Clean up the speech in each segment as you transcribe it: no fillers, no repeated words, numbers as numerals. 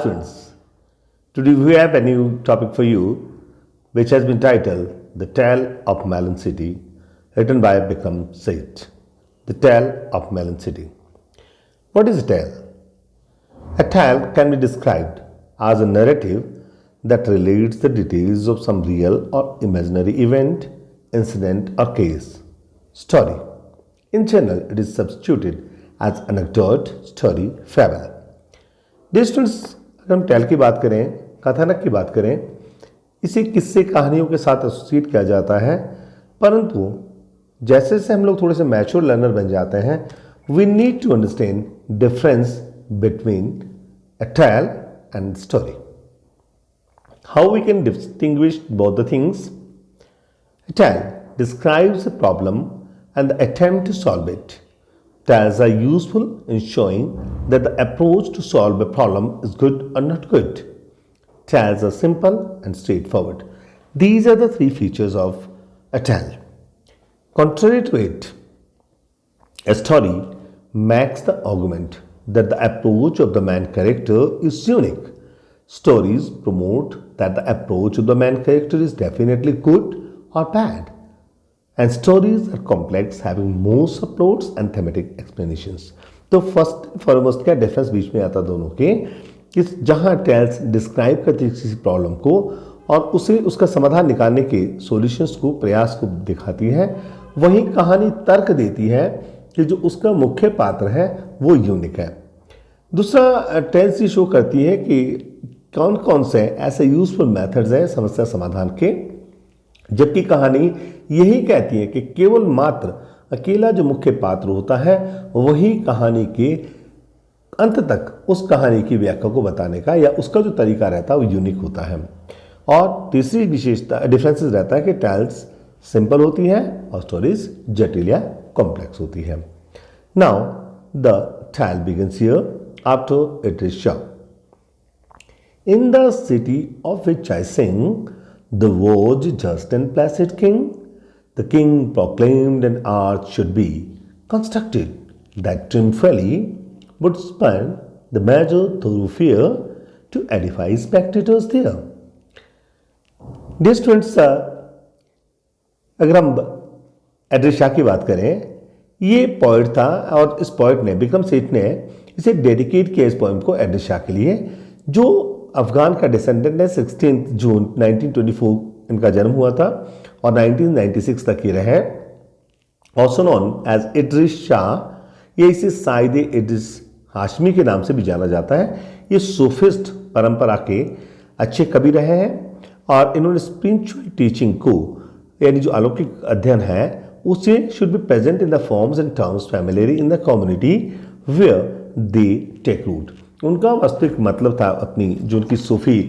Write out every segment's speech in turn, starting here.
students, today we have a new topic for you which has been titled The Tale of Melon City, written by Bikram Seth. The Tale of Melon City. What is a tale? A tale can be described as a narrative that relates the details of some real or imaginary event, incident or case. Story. In general, it is substituted as anecdote, story, fable. Dear students, अगर हम tell की बात करें, कथानक की बात करें, इसे किस्से कहानियों के साथ एसोसिएट किया जाता है, परंतु जैसे जैसे हम लोग थोड़े से मैच्योर लर्नर बन जाते हैं, we need to understand difference between a tale and story. How we can distinguish both the things? A tale describes a problem and the attempt to solve it. Tales are useful in showing that the approach to solve a problem is good or not good. Tales are simple and straightforward. These are the three features of a tale. Contrary to it, a story makes the argument that the approach of the main character is unique. Stories promote that the approach of the main character is definitely good or bad. And stories are complex, having more subplots and thematic explanations. तो first foremost क्या difference बीच में आता दोनों के कि जहाँ tales describe करती है किसी प्रॉब्लम को और उसे उसका समाधान निकालने के सॉल्यूशंस को प्रयास को दिखाती है, वहीं कहानी तर्क देती है कि जो उसका मुख्य पात्र है वो यूनिक है. दूसरा, टेल्स ये शो करती है कि कौन कौन से ऐसे यूजफुल मेथड्स हैं समस्या समाधान के, जबकि कहानी यही कहती है कि केवल मात्र अकेला जो मुख्य पात्र होता है वही कहानी के अंत तक उस कहानी की व्याख्या को बताने का या उसका जो तरीका रहता है वो यूनिक होता है. और तीसरी विशेषता डिफरेंसेस रहता है कि टेल्स सिंपल होती है और स्टोरीज जटिल या कॉम्प्लेक्स होती है. Now the tale begins here after it is shaw. In the city of which I sing, there was just and placid king. The king proclaimed an arch should be constructed that triumphally would span the major thoroughfare to edify spectators there. Dear students, अगर हम address Shah की बात करें, ये poet था और इस poet ने, बिक्रम सेठ ने इसे डेडिकेट किया इस पोइम को एड्रेस शाह के लिए, जो अफगान का डिसेंडेंट है. 16 जून 1924 इनका जन्म हुआ था और 1996 तक ये रहे. Also known as Idris Shah, ये इसे साइद इद्रिस हाशमी के नाम से भी जाना जाता है. ये सूफिस्ट परंपरा के अच्छे कवि रहे हैं और इन्होंने स्पिरिचुअल टीचिंग को, यानी जो अलौकिक अध्ययन है उसे, should be present in the forms and terms familiarly in the community where they take root. उनका वास्तविक मतलब था, अपनी जो उनकी सूफी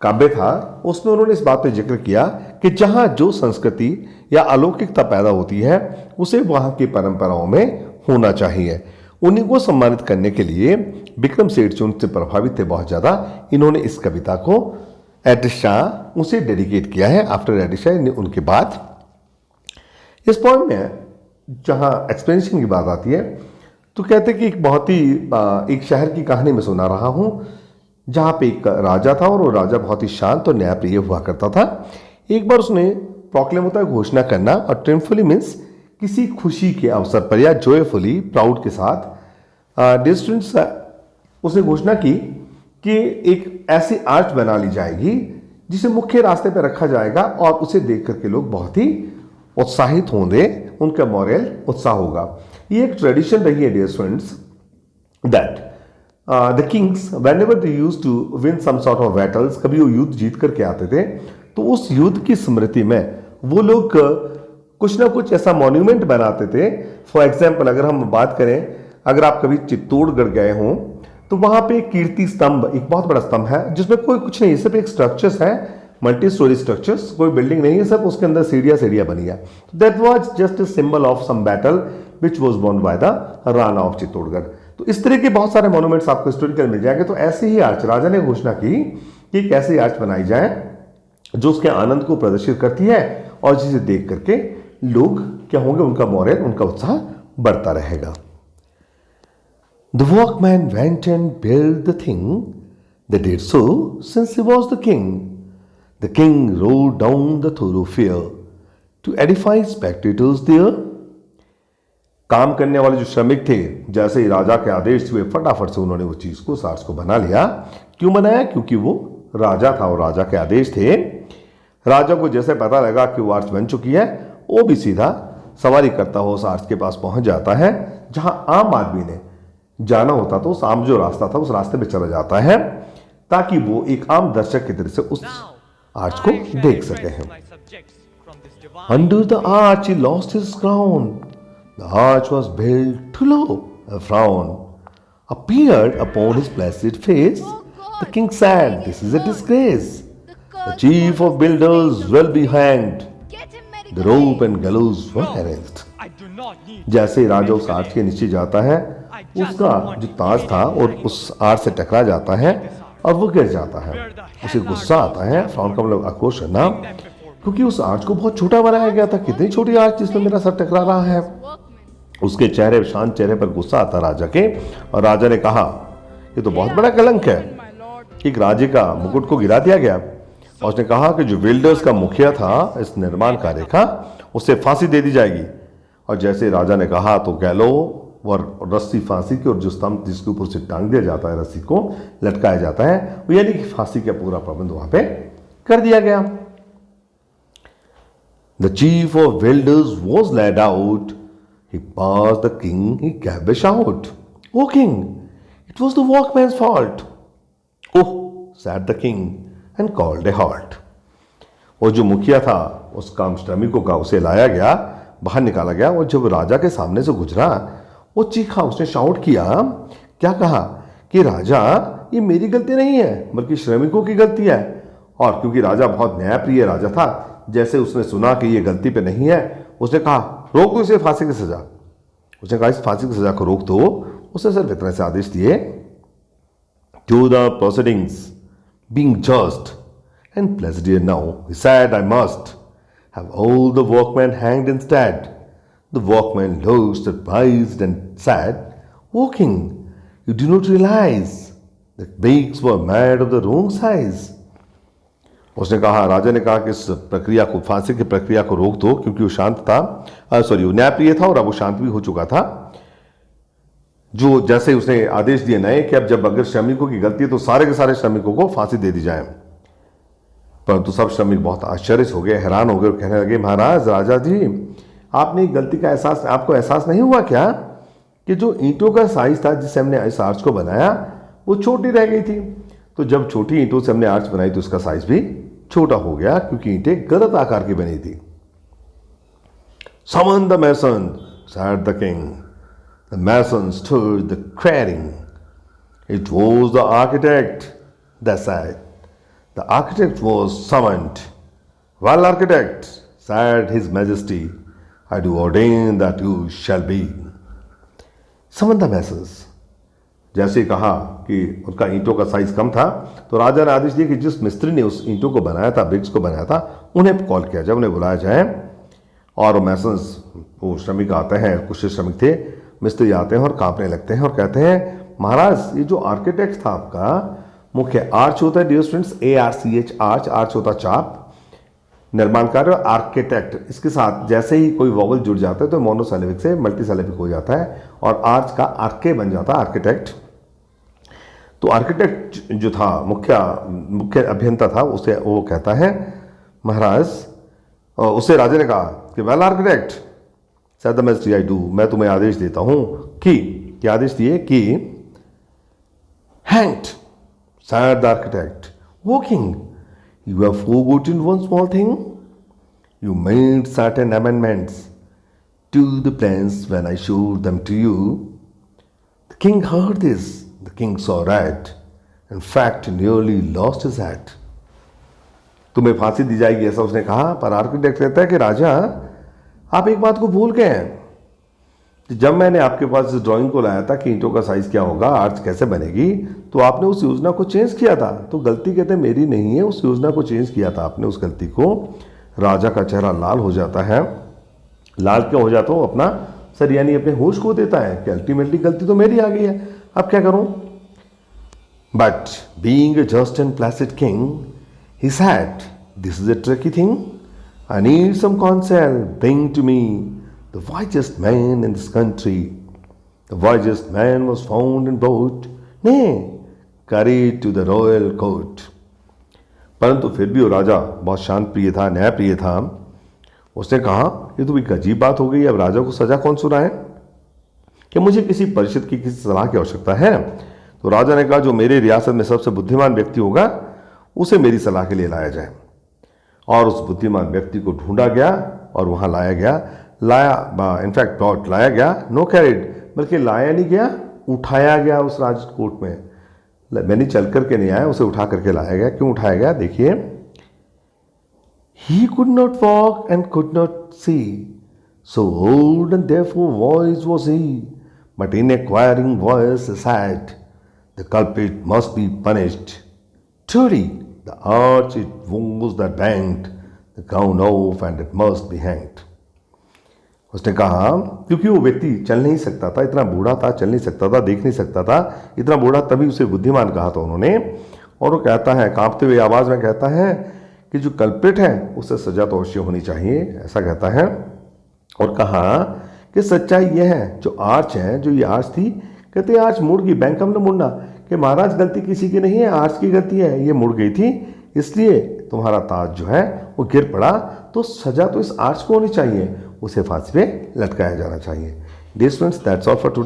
काव्य था उसमें उन्होंने इस बात पे जिक्र किया कि जहाँ जो संस्कृति या अलौकिकता पैदा होती है उसे वहाँ की परंपराओं में होना चाहिए. उन्हीं को सम्मानित करने के लिए बिक्रम सेठ जो उनसे प्रभावित थे बहुत ज़्यादा, इन्होंने इस कविता को एड्रेस शाह उसे डेडिकेट किया है. आफ्टर एड्रेस शाह, उनके बाद इस पॉइंट में जहाँ एक्सप्लेनेशन की बात आती है तो कहते हैं कि एक बहुत ही एक शहर की कहानी में सुना रहा हूँ जहाँ पे एक राजा था और वो राजा बहुत ही शांत और न्यायप्रिय हुआ करता था. एक बार उसने प्रोक्लेम होता है घोषणा करना, और ट्रिम्फुली मीन्स किसी खुशी के अवसर पर या जॉयफुली, प्राउड के साथ डिस्टेंस उसने घोषणा की कि एक ऐसी आर्च बना ली जाएगी जिसे मुख्य रास्ते पर रखा जाएगा और उसे देख करके लोग बहुत ही उत्साहित होंगे, उनका मॉरल उत्साह होगा. ये एक ट्रेडिशन रही है dear students that the kings whenever they used to win some sort of battles, कभी वो युद्ध जीत करके आते थे तो उस युद्ध की स्मृति में वो लोग कुछ ना कुछ ऐसा मॉन्यूमेंट बनाते थे. फॉर एग्जाम्पल, अगर हम बात करें, अगर आप कभी चित्तौड़गढ़ गए हों तो वहाँ पे कीर्ति स्तंभ, एक बहुत बड़ा स्तंभ है जिसमें कोई कुछ नहीं, सिर्फ एक स्ट्रक्चर्स है, मल्टी स्टोरी स्ट्रक्चर्स, कोई बिल्डिंग नहीं है, सब उसके अंदर सीढ़ियाँ बनी है. That was just a symbol of some battle which was won by the Rana of Chittorgarh. तो इस तरह के बहुत सारे मॉन्यूमेंट्स आपको हिस्टोरिकल मिल जाएंगे. तो ऐसे ही आर्च, राजा ने घोषणा की कि एक ऐसी आर्च बनाई जाए जो उसके आनंद को प्रदर्शित करती है और जिसे देख करके लोग क्या होंगे, उनका मॉरल, उनका उत्साह बढ़ता रहेगा. The workman went and built the thing They did so since he was the king. The king rode down the thoroughfare to edify spectators there. काम करने वाले जो श्रमिक थे, जैसे ही राजा के आदेश हुए फटाफट से उन्होंने उस चीज को सार्स को बना लिया। क्यों बनाया? क्योंकि वो राजा था और राजा के आदेश थे। राजा को जैसे पता लगा कि वो आर्च बन चुकी है, वो भी सीधा सवारी करता हुआ उस आर्च के पास पहुंच जाता है। जहां आम आदमी ने जाना होता तो उस आम जो रास्ता था उस रास्ते पे चला जाता है, ताकि वो एक आम दर्शक की तरह से उस आर्च को देख सके हैं। Under the arch he lost his crown. The arch was built too low. A frown appeared upon his placid face. The king said, "This is a disgrace. The chief of builders will be hanged." The rope and gallows were arranged. जैसे ही राजा उस arch के नीचे जाता है, उसका जो ताज था और उस आर्च से टकरा जाता है और वो गिर जाता है। उसे गुस्सा आता है, फ्राउन का मतलब आक्रोश करना, क्योंकि उस आर्च को बहुत छोटा बनाया गया था। कितनी छोटी आर्च जिसमें मेरा सर टकरा रहा है। उसके चेहरे, शांत चेहरे पर गुस्सा आता राजा के, और राजा ने कहा, ये तो बहुत बड़ा कलंक है कि एक राजे का मुकुट को गिरा दिया गया। और उसने कहा कि जो बिल्डर्स का मुखिया था इस निर्माण कार्य का, उसे फांसी दे दी जाएगी। और जैसे राजा ने कहा तो गैलो और रस्सी फांसी की, और जो स्तंभ जिसके ऊपर से टांग दिया जाता है, रस्सी को लटकाया जाता है, वो यानी कि फांसी का पूरा प्रबंध वहां पे कर दिया गया। The chief of builders was led out. He passed the king. He gave a shout. "O king, it was the workman's fault." "Oh," said the king and called a halt. वो जो मुखिया था उस काम श्रमिकों का उसे लाया गया, बाहर निकाला गया, और जब राजा के सामने से गुजरा वो चीखा, उसने शाउट किया। क्या कहा कि राजा, ये मेरी गलती नहीं है बल्कि श्रमिकों की गलती है। और क्योंकि राजा बहुत न्यायप्रिय राजा था, जैसे उसने सुना कि ये गलती पे नहीं है, उसने कहा, रोक दो इसे, फांसी की सजा। उसने कहा, इस फांसी की सजा को रोक दो। उसने सिर्फ इतने से आदेश दिए, "To the proceedings being just and pleasant now," he said, "I must have all the workmen hanged instead." The workman looked surprised and said, "O king, you do not realize the bricks were made of the wrong size." उसने कहा, राजा ने कहा कि इस प्रक्रिया को, फांसी की प्रक्रिया को रोक दो, क्योंकि वो शांत था, वो न्यायप्रिय था और अब वो शांत भी हो चुका था। जो जैसे उसने आदेश दिए नए कि अब जब अगर श्रमिकों की गलती है तो सारे के सारे श्रमिकों को फांसी दे दी जाए। परंतु सब श्रमिक बहुत आश्चर्य हो गए, हैरान हो गए और कहने लगे, महाराज, राजा जी, आपने गलती का एहसास, आपको एहसास नहीं हुआ क्या कि जो ईंटों का साइज था जिससे हमने इस आर्च को बनाया वो छोटी रह गई थी। तो जब छोटी ईंटों से हमने आर्च बनाई तो उसका साइज भी छोटा हो गया, क्योंकि ईंटें गलत आकार की बनी थी। "Summon the mason," said the king. The mason stood the craring. It was the architect, they said. The architect was summoned. "Well, architect," said his majesty, "I do ordain that you shall be." Summon the masons. जैसे कहा कि उनका ईंटों का size कम था, तो राजा ने आदेश दिया कि जिस मिस्त्री ने उस ईंटों को बनाया था, ब्रिक्स को बनाया था, उन्हें कॉल किया जाए, उन्हें बुलाया जाए। और मैसन्स, वो श्रमिक आते हैं, कुछ श्रमिक थे, मिस्त्री आते हैं और कांपने लगते हैं और कहते हैं, महाराज, ये जो आर्किटेक्ट था आपका, मुख्य आर्च होता है, dear students, ARCH, arch, arch होता चाप, निर्माण कार्य, आर्किटेक्ट, इसके साथ जैसे ही कोई वॉवल जुड़ जाता है तो मोनोसिलेबिक से मल्टीसिलेबिक हो जाता है और आर्च का आर्के बन जाता है, आर्किटेक्ट। तो आर्किटेक्ट जो था, मुख्य अभियंता था, उसे वो कहता है, महाराज, उसे राजा ने कहा कि well architect, said the majesty, I do, मैं तुम्हें आदेश देता हूं कि, क्या आदेश दिए कि, हैंग्ड, सेड द आर्किटेक्ट, "वो king, you have forgotten one small thing. You made certain amendments to the plans when I showed them to you." The king heard this. The king saw red. In fact, nearly lost his head. तुम्हें फांसी दी जाएगी ऐसा उसने कहा, पर architect कहता है कि राजा, आप एक बात को भूल गए हैं। जब मैंने आपके पास इस ड्राइंग को लाया था कि ईंटों का साइज क्या होगा, आर्च कैसे बनेगी, तो आपने उस योजना को चेंज किया था। तो गलती कहते हैं मेरी नहीं है, उस योजना को चेंज किया था आपने, उस गलती को। राजा का चेहरा लाल हो जाता है। लाल क्यों हो जाता हूँ? अपना सर यानी अपने होश को देता है कि अल्टीमेटली गलती तो मेरी आ गई है, अब क्या करूँ। But being a just and placid king, he said, "This is a tricky thing. I need some counsel. Bring to me the wisest man in this country." The wisest man was found and brought, nay, carried to the royal court. परंतु फिर भी वो राजा बहुत शांत प्रिय था, न्याय प्रिय था। उसने कहा, ये तो एक अजीब बात हो गई, अब राजा को सजा कौन सुनाए? कि मुझे किसी परिषद की किसी सलाह की आवश्यकता है। तो राजा ने कहा, जो मेरे रियासत में सबसे बुद्धिमान व्यक्ति होगा उसे मेरी सलाह के लिए लाया जाए। और उस बुद्धिमान व्यक्ति को ढूंढा गया और वहां लाया गया। इनफैक्ट ब्रॉट लाया गया, नो कैरिड, बल्कि लाया नहीं गया, उठाया गया उस राजकोट में। मैंने चल करके नहीं आया, उसे उठा करके लाया गया। क्यों उठाया गया? देखिए, he could not walk and could not see, so old and therefore wise was he. But in acquiring voice said, the culprit must be punished. Truly, the arch it was that banged the crown off, and it must be hanged. उसने कहा, क्योंकि वो व्यक्ति चल नहीं सकता था, इतना बूढ़ा था, चल नहीं सकता था, देख नहीं सकता था, इतना बूढ़ा, तभी उसे बुद्धिमान कहा था उन्होंने। और वो कहता है, कांपते हुए आवाज में कहता है कि जो कल्प्रिट है उसे सजा तो अवश्य होनी चाहिए, ऐसा कहता है। और कहा कि सच्चाई यह है, जो आर्च है, जो ये आर्च थी, कहते आर्च मुड़ गई, बैंकम न मुड़ना, कि महाराज गलती किसी की नहीं है, आर्च की गलती है, ये मुड़ गई थी, इसलिए तुम्हारा ताज जो है वो गिर पड़ा। तो सजा तो इस आर्च को होनी चाहिए, उसे फांसी पे लटकाया जाना चाहिए। Dear students, that's all for today.